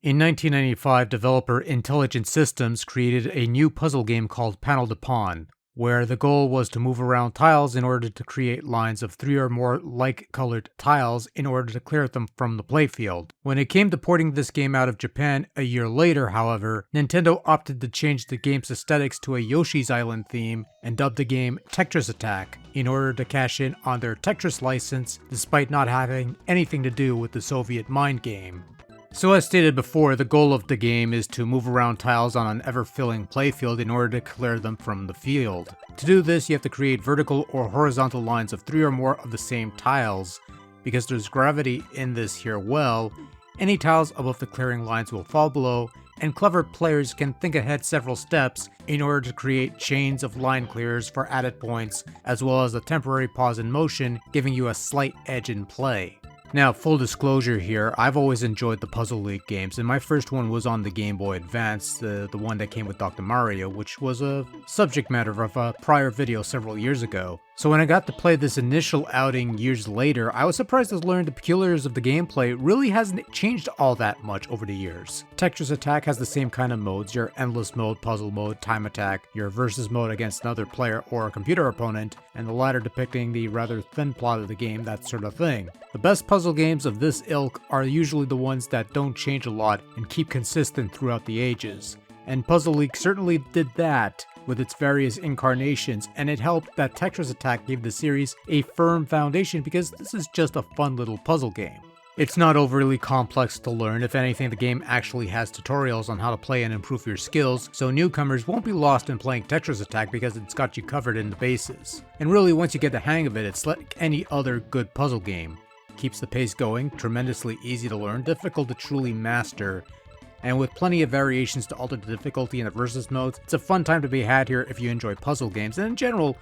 In 1995, developer Intelligent Systems created a new puzzle game called Panel de Pawn, where the goal was to move around tiles in order to create lines of 3 or more like-colored tiles in order to clear them from the playfield. When it came to porting this game out of Japan a year later, however, Nintendo opted to change the game's aesthetics to a Yoshi's Island theme and dubbed the game Tetris Attack in order to cash in on their Tetris license despite not having anything to do with the Soviet mind game. So as stated before, the goal of the game is to move around tiles on an ever-filling playfield in order to clear them from the field. To do this, you have to create vertical or horizontal lines of 3 or more of the same tiles. Because there's gravity in this here well, any tiles above the clearing lines will fall below, and clever players can think ahead several steps in order to create chains of line clears for added points, as well as a temporary pause in motion, giving you a slight edge in play. Now, full disclosure here, I've always enjoyed the Puzzle League games, and my first one was on the Game Boy Advance, the one that came with Dr. Mario, which was a subject matter of a prior video several years ago. So when I got to play this initial outing years later, I was surprised to learn the peculiarities of the gameplay really hasn't changed all that much over the years. Tetris Attack has the same kind of modes, your endless mode, puzzle mode, time attack, your versus mode against another player or a computer opponent, and the latter depicting the rather thin plot of the game, that sort of thing. The best puzzle games of this ilk are usually the ones that don't change a lot and keep consistent throughout the ages. And Puzzle League certainly did that with its various incarnations, and it helped that Tetris Attack gave the series a firm foundation because this is just a fun little puzzle game. It's not overly complex to learn. If anything, the game actually has tutorials on how to play and improve your skills, so newcomers won't be lost in playing Tetris Attack because it's got you covered in the bases. And really, once you get the hang of it, it's like any other good puzzle game. Keeps the pace going, tremendously easy to learn, difficult to truly master, and with plenty of variations to alter the difficulty in the versus modes. It's a fun time to be had here if you enjoy puzzle games, and in general,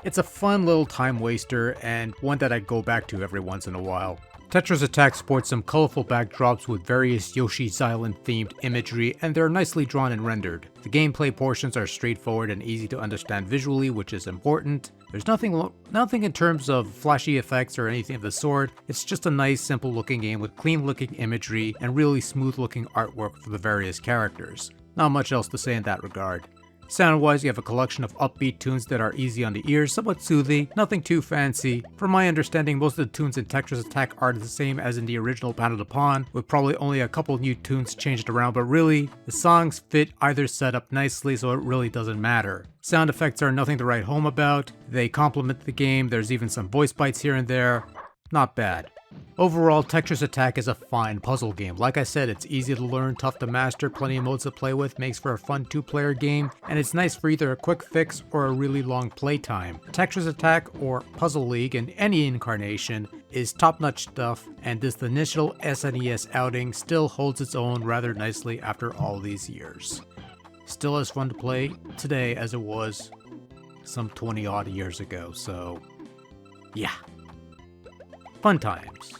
it's a fun little time waster and one that I'd go back to every once in a while. Tetris Attack sports some colorful backdrops with various Yoshi's Island themed imagery, and they're nicely drawn and rendered. The gameplay portions are straightforward and easy to understand visually, which is important. There's nothing in terms of flashy effects or anything of the sort. It's just a nice, simple looking game with clean looking imagery and really smooth looking artwork for the various characters. Not much else to say in that regard. Sound-wise, you have a collection of upbeat tunes that are easy on the ears, somewhat soothing, nothing too fancy. From my understanding, most of the tunes in Tetris Attack are the same as in the original Panel de Pawn, with probably only a couple new tunes changed around, but really, the songs fit either setup nicely, so it really doesn't matter. Sound effects are nothing to write home about, they complement the game, there's even some voice bites here and there. Not bad. Overall, Tetris Attack is a fine puzzle game. Like I said, it's easy to learn, tough to master, plenty of modes to play with, makes for a fun 2-player game, and it's nice for either a quick fix or a really long playtime. Tetris Attack, or Puzzle League in any incarnation, is top-notch stuff, and this initial SNES outing still holds its own rather nicely after all these years. Still as fun to play today as it was some 20 odd years ago, so yeah. Fun times.